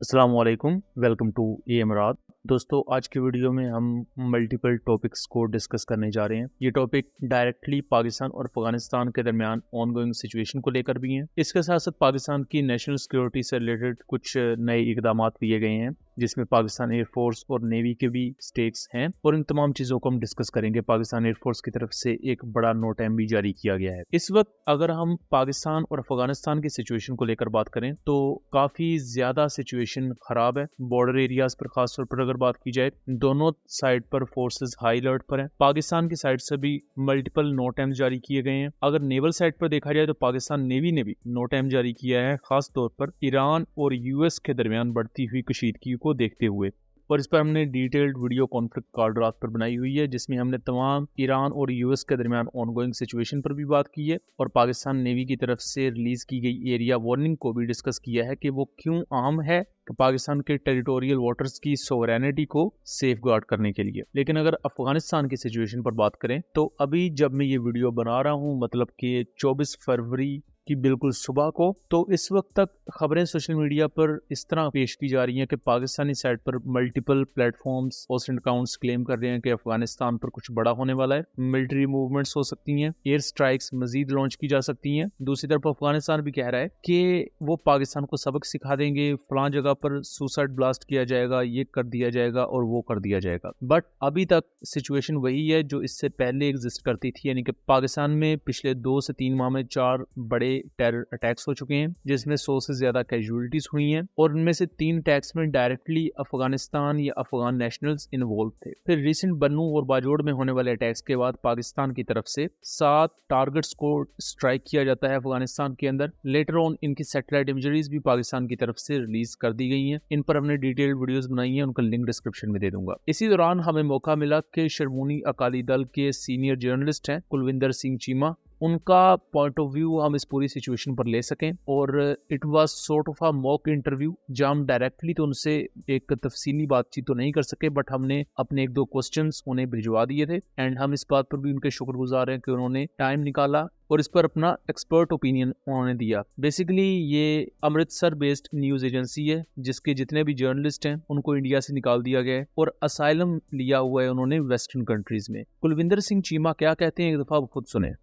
अस्सलाम वालेकुम, welcome to एमरात। दोस्तों, आज की वीडियो में हम मल्टीपल टॉपिक्स को डिस्कस करने जा रहे हैं। ये टॉपिक डायरेक्टली पाकिस्तान और अफगानिस्तान के दरमियान ऑनगोइंग सिचुएशन को लेकर भी हैं। इसके साथ साथ पाकिस्तान की नेशनल सिक्योरिटी से रिलेटेड कुछ नए इकदाम लिए गए हैं, जिसमें पाकिस्तान एयरफोर्स और नेवी के भी स्टेक्स हैं, और इन तमाम चीज़ों को हम डिस्कस करेंगे। पाकिस्तान एयरफोर्स की तरफ से एक बड़ा नोट भी जारी किया गया है। इस वक्त अगर हम पाकिस्तान और अफगानिस्तान की सिचुएशन को लेकर बात करें तो काफ़ी ज़्यादा सिचुएशन खराब है। बॉर्डर एरियाज पर खासतौर पर अगर बात की जाए, दोनों साइड पर फोर्सेस हाई अलर्ट पर हैं। पाकिस्तान की साइड से भी मल्टीपल नोट जारी किए गए हैं। अगर नेवल साइड पर देखा जाए तो पाकिस्तान नेवी ने भी नोट जारी किया है, खास तौर पर ईरान और यूएस के दरमियान बढ़ती हुई कशीदगी को देखते हुए। और इस पर हमने डिटेल्ड वीडियो कॉन्फ्लिक्ट कार्ड रात पर बनाई हुई है, जिसमें हमने तमाम ईरान और यूएस के दरमियान ऑनगोइंग सिचुएशन पर भी बात की है, और पाकिस्तान नेवी की तरफ से रिलीज की गई एरिया वार्निंग को भी डिस्कस किया है कि वो क्यों अहम है कि पाकिस्तान के टेरिटोरियल वाटर्स की सोवरेनिटी को सेफ गार्ड करने के लिए। लेकिन अगर अफगानिस्तान की सिचुएशन पर बात करें तो अभी जब मैं ये वीडियो बना रहा हूँ, मतलब कि 24 फरवरी की बिल्कुल सुबह को, तो इस वक्त तक खबरें सोशल मीडिया पर इस तरह पेश की जा रही हैं कि पाकिस्तानी साइड पर multiple platforms host accounts claim कर रहे हैं कि अफगानिस्तान पर कुछ बड़ा होने वाला है, मिलिट्री मूवमेंट्स हो सकती हैं, एयर स्ट्राइक्स मजीद लॉन्च की जा सकती हैं। दूसरी तरफ अफगानिस्तान भी कह रहा है कि वो पाकिस्तान को सबक सिखा देंगे, फलां जगह पर सुसाइड ब्लास्ट किया जाएगा, ये कर दिया जाएगा और वो कर दिया जाएगा। बट अभी तक सिचुएशन वही है जो इससे पहले एग्जिस्ट करती थी, यानी कि पाकिस्तान में पिछले 2 से 3 माह में 4 बड़े टेरर अटैक्स हो चुके हैं, जिसमें 100 से ज्यादा कैजुअलिटीज हुई हैं, और उनमें से 3 अटैक्स में डायरेक्टली अफगानिस्तान या अफगान नेशनल्स इन्वॉल्व थे। फिर रिसेंट बन्नू और बाजोड़ में होने वाले अटैक्स के बाद पाकिस्तान की तरफ से 7 टारगेट्स को स्ट्राइक किया जाता है अफगानिस्तान के अंदर। लेटर ऑन इनकी सैटेलाइट इमेजरीज भी पाकिस्तान की तरफ से रिलीज कर दी गई हैं। इन पर हमने डिटेल्ड वीडियोस बनाई हैं, उनका लिंक डिस्क्रिप्शन में दे दूंगा। इसी दौरान हमें मौका मिला कि शर्मूनी अकाली दल के सीनियर जर्नलिस्ट हैं कुलविंदर सिंह चीमा, उनका पॉइंट ऑफ व्यू हम इस पूरी सिचुएशन पर ले सकें। और it was sort of a mock interview, जहां हम डायरेक्टली तो उनसे एक तफसीली बातचीत तो नहीं कर सके, बट हमने अपने 1-2 क्वेश्चंस उन्हें भिजवा दिए थे। एंड हम इस बात पर भी उनके शुक्रगुजार हैं कि उन्होंने टाइम निकाला और इस पर अपना एक्सपर्ट ओपिनियन उन्होंने दिया। बेसिकली ये अमृतसर बेस्ड न्यूज एजेंसी है, जिसके जितने भी जर्नलिस्ट हैं उनको इंडिया से निकाल दिया गया है और असाइलम लिया हुआ है उन्होंने वेस्टर्न कंट्रीज में। कुलविंदर सिंह चीमा क्या कहते हैं, एक दफा आप खुद सुने।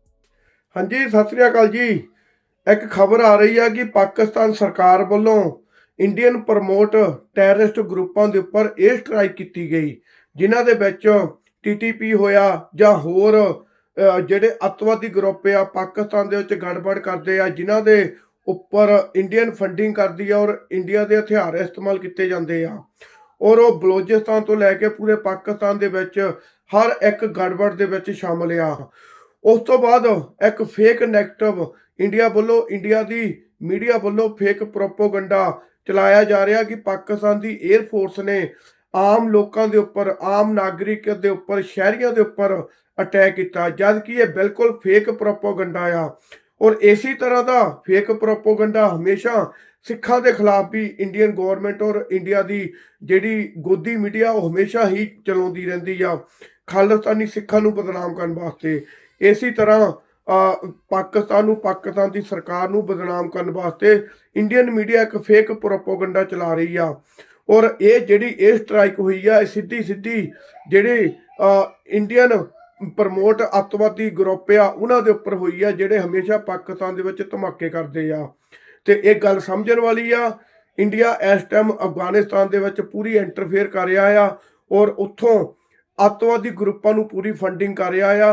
हाँ जी, सत श्री अकाल जी। एक खबर आ रही है कि पाकिस्तान सरकार वालों इंडियन प्रमोट टैररिस्ट ग्रुपों के उपर एयर स्ट्राइक की गई, जिन्हां दे विच TTP होया जां होर ਜਿਹੜੇ अतवादी ग्रुप आ पाकिस्तान दे विच गड़बड़ करते आ, जिन्हां दे उपर इंडियन फंडिंग करदी आ और इंडिया के हथियार इस्तेमाल किए जाते आ, और वो बलोचिस्तान तो लैके पूरे पाकिस्तान दे विच हर एक गड़बड़ दे विच शामिल आ। उस तो बाद एक फेक नैगेटिव इंडिया वालों, इंडिया की मीडिया वालों फेक प्रोपोगंडा चलाया जा रहा कि पाकिस्तान की एयरफोर्स ने आम लोगों के उपर, आम नागरिक के उपर, शहरियों के उपर अटैक किया, जबकि ये बिल्कुल फेक प्रोपोगंडा आ। और इसी तरह का फेक प्रोपोगंडा हमेशा सिखों के खिलाफ भी इंडियन गौरमेंट और इंडिया की जी गोदी मीडिया वो हमेशा ही चलाती रहती आ, खालिस्तानी सिखों को बदनाम करने वास्ते। इसी तरह पाकिस्तान की सरकार को बदनाम करने वास्ते इंडियन मीडिया एक फेक प्रोपोगंडा चला रही है। और ये जिहड़ी एयर स्ट्राइक हुई है सीधी सीधी जिहड़े इंडियन प्रमोट अतवादी ग्रुप आ उन्हां दे उपर हुई है, जिहड़े हमेशा पाकिस्तान दे विच धमाके करते आ। ते एक गल समझण वाली आ, इंडिया इस टाइम अफगानिस्तान दे विच पूरी इंटरफेयर कर रहा है और उत्थों अतवादी ग्रुपों को पूरी फंडिंग कर रहा है।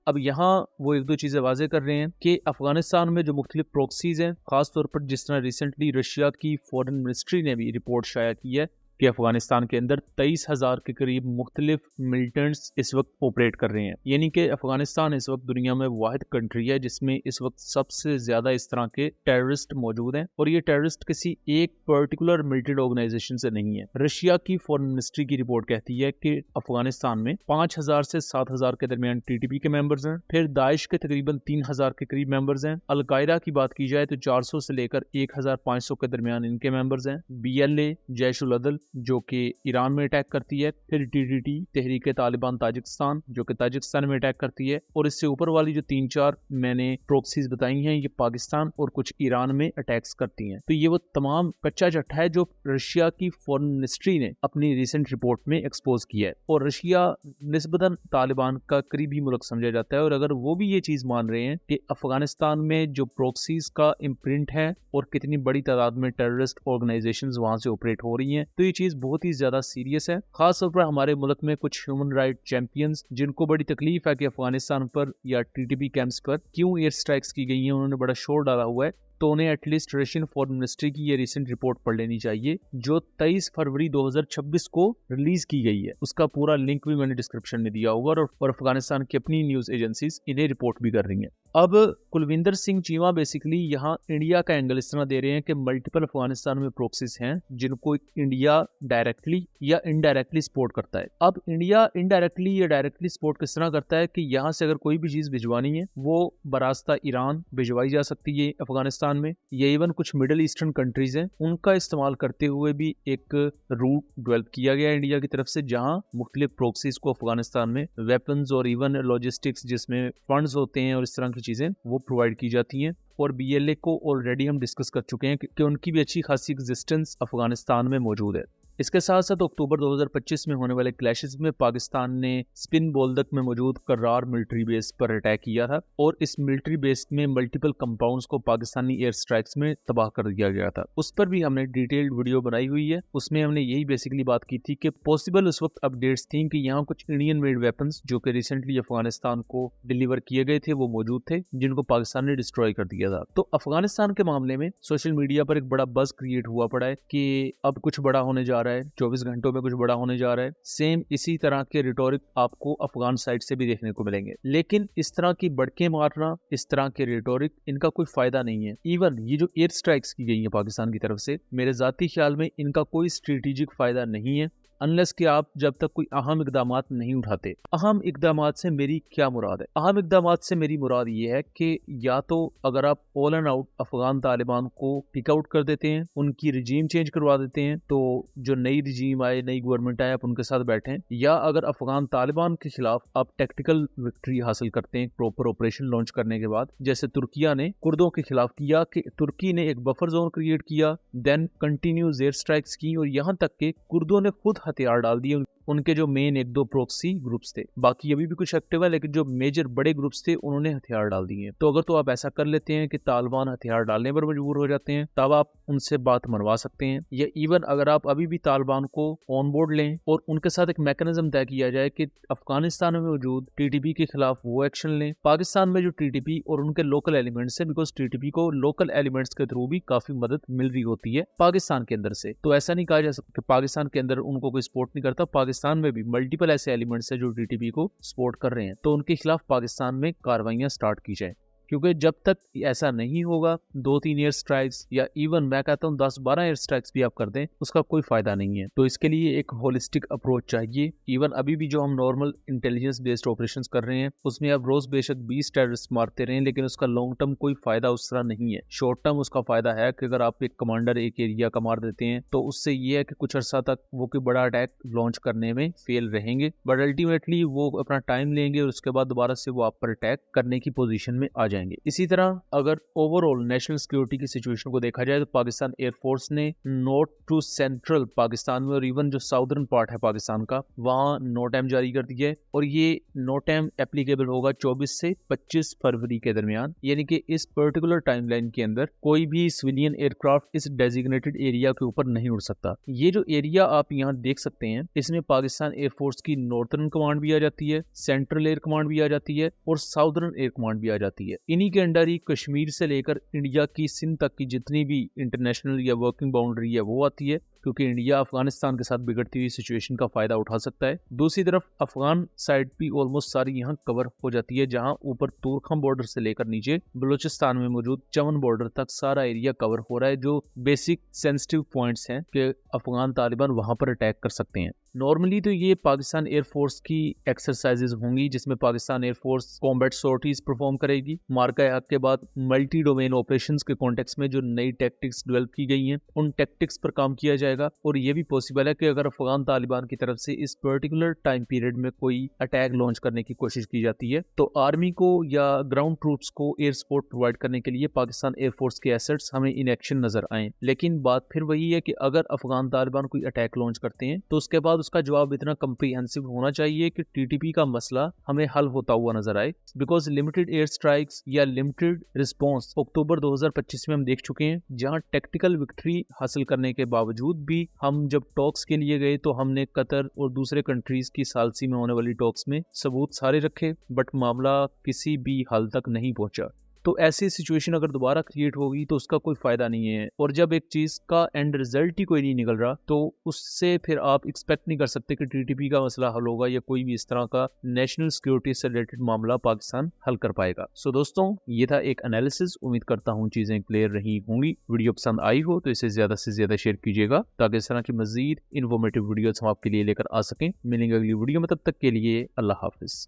अब यहाँ वो 1-2 चीज़ें वाजे कर रहे हैं कि अफगानिस्तान में जो मुख्तलिफ प्रॉक्सीज हैं, खासतौर पर जिस तरह रिसेंटली रशिया की फॉरेन मिनिस्ट्री ने भी रिपोर्ट शाया की है कि अफगानिस्तान के अंदर 23,000 के करीब मुख्तलिफ मिलिटेंट्स इस वक्त ऑपरेट कर रहे हैं। यानी कि अफगानिस्तान इस वक्त दुनिया में वाहिद कंट्री है जिसमें इस वक्त सबसे ज़्यादा इस तरह के टेररिस्ट मौजूद हैं, और ये टेररिस्ट किसी एक पर्टिकुलर मिलिटेंट ऑर्गेनाइजेशन से नहीं है। रशिया की फॉरेन मिनिस्ट्री की रिपोर्ट कहती है कि अफगानिस्तान में 5,000 से 7,000 के दरमियान TTP के मेंबर्स हैं, फिर दाइश के तकरीबन 3,000 के करीब मेंबर्स हैं, अलकायदा की बात की जाए तो 400 से लेकर 1,500 के दरमियान इनके मेंबर्स हैं, BLA, जैश-उल-अदल जो कि ईरान में अटैक करती है, फिर TTT तहरीक तालिबान ताजिकिस्तान जो कि ताजिकिस्तान में अटैक करती है, और इससे ऊपर वाली जो 3-4 मैंने प्रॉक्सीज बताई हैं ये पाकिस्तान और कुछ ईरान में अटैक्स करती हैं। तो ये वो तमाम कच्चा चट्टा है जो रशिया की फॉरेन मिनिस्ट्री ने अपनी रिसेंट रिपोर्ट में एक्सपोज किया है। और रशिया निस्बतन तालिबान का करीबी मुल्क समझा जाता है, और अगर वो भी ये चीज मान रहे हैं कि अफगानिस्तान में जो प्रॉक्सीज का इम्प्रिंट है और कितनी बड़ी तादाद में टेररिस्ट ऑर्गेनाइजेशंस वहां से ऑपरेट हो रही हैं, तो ये चीज बहुत ही ज्यादा सीरियस है। खास तौर पर हमारे मुल्क में कुछ ह्यूमन राइट चैंपियंस जिनको बड़ी तकलीफ है कि अफगानिस्तान पर या TTP कैंप्स पर क्यों एयर स्ट्राइक्स की गई हैं, उन्होंने बड़ा शोर डाला हुआ है। तो उन्हें एटलीस्ट रशियन फॉरेन मिनिस्ट्री की ये रिसेंट रिपोर्ट पढ़ लेनी चाहिए जो 23 फरवरी 2026 को रिलीज की गई है। उसका पूरा लिंक भी मैंने डिस्क्रिप्शन में दिया होगा, और अफगानिस्तान की अपनी न्यूज एजेंसीज इन्हें रिपोर्ट भी कर रही हैं। अब कुलविंदर सिंह चीमा बेसिकली यहाँ इंडिया का एंगल इस तरह दे रहे हैं कि मल्टीपल अफगानिस्तान में प्रॉक्सीज हैं जिनको इंडिया डायरेक्टली या इनडायरेक्टली सपोर्ट करता है। अब इंडिया इनडायरेक्टली या डायरेक्टली सपोर्ट किस तरह करता है कि यहाँ से अगर कोई भी चीज भिजवानी है वो बरास्ता ईरान भिजवाई जा सकती है अफगानिस्तान में, या इवन कुछ मिडिल ईस्टर्न कंट्रीज हैं उनका इस्तेमाल करते हुए भी एक रूट डेवलप किया गया इंडिया की तरफ से, जहां मुख्तलिफ प्रॉक्सीज को अफगानिस्तान में वेपन्स और इवन लॉजिस्टिक्स जिसमें फंड्स होते हैं और इस तरह की चीजें वो प्रोवाइड की जाती हैं। और BLA को ऑलरेडी हम डिस्कस कर चुके हैं कि उनकी भी अच्छी खासी एग्जिस्टेंस अफगानिस्तान में मौजूद है। इसके साथ साथ अक्टूबर 2025 में होने वाले क्लैशेस में पाकिस्तान ने स्पिन बोल्दक में मौजूद कर्रार मिलिट्री बेस पर अटैक किया था, और इस मिलिट्री बेस में मल्टीपल कंपाउंड्स को पाकिस्तानी एयर स्ट्राइक्स में तबाह कर दिया गया था। उस पर भी हमने डिटेल्ड वीडियो बनाई हुई है। उसमें हमने यही बेसिकली बात की थी कि पॉसिबल उस वक्त अपडेट्स थी कि यहाँ कुछ इंडियन मेड वेपन्स जो कि रिसेंटली अफगानिस्तान को डिलीवर किए गए थे वो मौजूद थे, जिनको पाकिस्तान ने डिस्ट्रॉय कर दिया था। तो अफगानिस्तान के मामले में सोशल मीडिया पर एक बड़ा बज क्रिएट हुआ पड़ा है कि अब कुछ बड़ा होने जा रहा है, 24 घंटों में कुछ बड़ा होने जा रहा है। सेम इसी तरह के रिटोरिक आपको अफगान साइड से भी देखने को मिलेंगे, लेकिन इस तरह की बढ़के मारना, इस तरह के रिटोरिक, इनका कोई फायदा नहीं है। इवन ये जो एयर स्ट्राइक्स की गई है पाकिस्तान की तरफ से, मेरे जाती ख्याल में इनका कोई स्ट्रेटेजिक फायदा नहीं है, अनलेस कि आप जब तक कोई अहम इकदामात नहीं उठाते। अहम इकदामात से मेरी क्या मुराद है? अहम इकदामात से मेरी मुराद ये है कि या तो अगर आप all and out Afghan Taliban को पिक आउट कर देते हैं, उनकी रिजीम चेंज करवा देते हैं, तो जो नई रिजीम आए, नई गवर्नमेंट आए, आप उनके साथ बैठें, या अगर अफगान तालिबान के खिलाफ आप टेक्टिकल विक्ट्री हासिल करते हैं प्रॉपर ऑपरेशन लॉन्च करने के बाद, जैसे तुर्किया ने कुर्दों के खिलाफ किया कि तुर्की ने एक बफर जोन क्रिएट किया, देन कंटिन्यूज एयर स्ट्राइक्स की, और यहाँ तक कि कुर्दों ने खुद हथियार डाल दिए। उनके जो मेन 1-2 प्रॉक्सी ग्रुप्स थे, बाकी अभी भी कुछ एक्टिव है, लेकिन जो मेजर बड़े ग्रुप्स थे उन्होंने हथियार डाल दिए। तो अगर तो आप ऐसा कर लेते हैं कि तालिबान हथियार डालने पर मजबूर हो जाते हैं, तब आप उनसे बात मनवा सकते हैं। या इवन अगर आप अभी भी तालिबान को ऑन बोर्ड लें और उनके साथ एक मैकेनिज्म तय किया जाए कि अफगानिस्तान में मौजूद TTP के खिलाफ वो एक्शन लें, पाकिस्तान में जो TTP और उनके लोकल एलिमेंट्स है, बिकॉज TTP को लोकल एलिमेंट्स के थ्रू भी काफी मदद मिल रही होती है पाकिस्तान के अंदर से। तो ऐसा नहीं कहा जा सकता कि पाकिस्तान के अंदर उनको कोई सपोर्ट नहीं करता, पाकिस्तान में भी मल्टीपल ऐसे एलिमेंट्स हैं जो TTP को सपोर्ट कर रहे हैं, तो उनके खिलाफ पाकिस्तान में कार्रवाइयां स्टार्ट की जाए। क्योंकि जब तक ऐसा नहीं होगा, 2-3 एयर स्ट्राइक्स या इवन मैं कहता हूँ 10-12 एयर स्ट्राइक्स भी आप कर दें, उसका कोई फायदा नहीं है। तो इसके लिए एक होलिस्टिक अप्रोच चाहिए। इवन अभी भी जो हम नॉर्मल इंटेलिजेंस बेस्ड ऑपरेशंस कर रहे हैं, उसमें आप रोज बेशक 20 टेररिस्ट मारते रहें, लेकिन उसका लॉन्ग टर्म कोई फायदा उस तरह नहीं है। शॉर्ट टर्म उसका फायदा है कि अगर आप एक कमांडर एक एरिया का मार देते हैं, तो उससे ये है कि कुछ अर्सा तक वो कोई बड़ा अटैक लॉन्च करने में फेल रहेंगे, बट अल्टीमेटली वो अपना टाइम लेंगे और उसके बाद दोबारा से वो आप पर अटैक करने की पोजीशन में आ जाएंगे। इसी तरह अगर ओवरऑल नेशनल सिक्योरिटी की सिचुएशन को देखा जाए, तो पाकिस्तान एयरफोर्स ने नॉर्थ टू सेंट्रल पाकिस्तान में और इवन जो साउदर्न पार्ट है पाकिस्तान का, वहां नो टाइम जारी कर दिया है, और ये नो टाइम एप्लीकेबल होगा 24 से 25 फरवरी के दरमियान। यानी कि इस पर्टिकुलर टाइमलाइन के अंदर कोई भी सिविलियन एयरक्राफ्ट इस डेजिग्नेटेड एरिया के ऊपर नहीं उड़ सकता। ये जो एरिया आप यहाँ देख सकते हैं, इसमें पाकिस्तान एयरफोर्स की नॉर्थर्न कमांड भी आ जाती है, सेंट्रल एयर कमांड भी आ जाती है, और साउदर्न एयर कमांड भी आ जाती है। इन्हीं के अंडर ही कश्मीर से लेकर इंडिया की सिंध तक की जितनी भी इंटरनेशनल या वर्किंग बाउंड्री है वो आती है, क्योंकि इंडिया अफगानिस्तान के साथ बिगड़ती हुई सिचुएशन का फायदा उठा सकता है। दूसरी तरफ अफगान साइड भी ऑलमोस्ट सारी यहाँ कवर हो जाती है, जहाँ ऊपर तूरखम बॉर्डर से लेकर नीचे बलूचिस्तान में मौजूद चमन बॉर्डर तक सारा एरिया कवर हो रहा है, जो बेसिक सेंसिटिव पॉइंट्स हैं कि अफगान तालिबान वहां पर अटैक कर सकते हैं। नॉर्मली तो ये पाकिस्तान एयरफोर्स की एक्सरसाइजेज होंगी जिसमें Pakistan air force combat sorties perform करेगी। मार्का हक के बाद मल्टी डोमेन ऑपरेशंस के कॉन्टेक्स्ट में जो नई टैक्टिक्स डेवलप की गई हैं उन टैक्टिक्स पर काम किया जाएगा। और ये भी पॉसिबल है कि अगर अफगान तालिबान की तरफ से इस पर्टिकुलर टाइम पीरियड में कोई अटैक लॉन्च करने की कोशिश की जाती है तो आर्मी को या ग्राउंड ट्रूप्स को एयर सपोर्ट प्रोवाइड करने के लिए पाकिस्तान एयरफोर्स के एसेट्स हमें इन एक्शन नजर आए। लेकिन बात फिर वही है कि अगर अफगान तालिबान कोई अटैक लॉन्च करते हैं तो उसके बाद उसका जवाब इतना कम्प्रीहेंसिव होना चाहिए कि टीटीपी का मसला हमें हल होता हुआ नजर आए। बिकॉज लिमिटेड एयर स्ट्राइक्स या लिमिटेड रिस्पॉन्स अक्टूबर 2025 में हम देख चुके हैं, जहां टेक्टिकल विक्ट्री हासिल करने के बावजूद भी हम जब टॉक्स के लिए गए तो हमने कतर और दूसरे कंट्रीज की सालसी में होने वाली टॉक्स में सबूत सारे रखे, बट मामला किसी भी हल तक नहीं पहुंचा। तो ऐसी सिचुएशन अगर दोबारा क्रिएट होगी तो उसका कोई फायदा नहीं है। और जब एक चीज का एंड रिजल्ट ही कोई नहीं निकल रहा तो उससे फिर आप एक्सपेक्ट नहीं कर सकते कि टीटीपी का मसला हल होगा या कोई भी इस तरह का नेशनल सिक्योरिटी से रिलेटेड मामला पाकिस्तान हल कर पाएगा। सो दोस्तों, ये था एक एनालिसिस। उम्मीद करता हूँ चीजें क्लियर रही होंगी। वीडियो पसंद आई हो तो इसे ज्यादा से ज्यादा शेयर कीजिएगा ताकि इस तरह की मजीद इन्फॉर्मेटिव वीडियोस हम आपके लिए लेकर आ सकें। मिलेंगे अगली वीडियो में, तब तक के लिए अल्लाह हाफिज।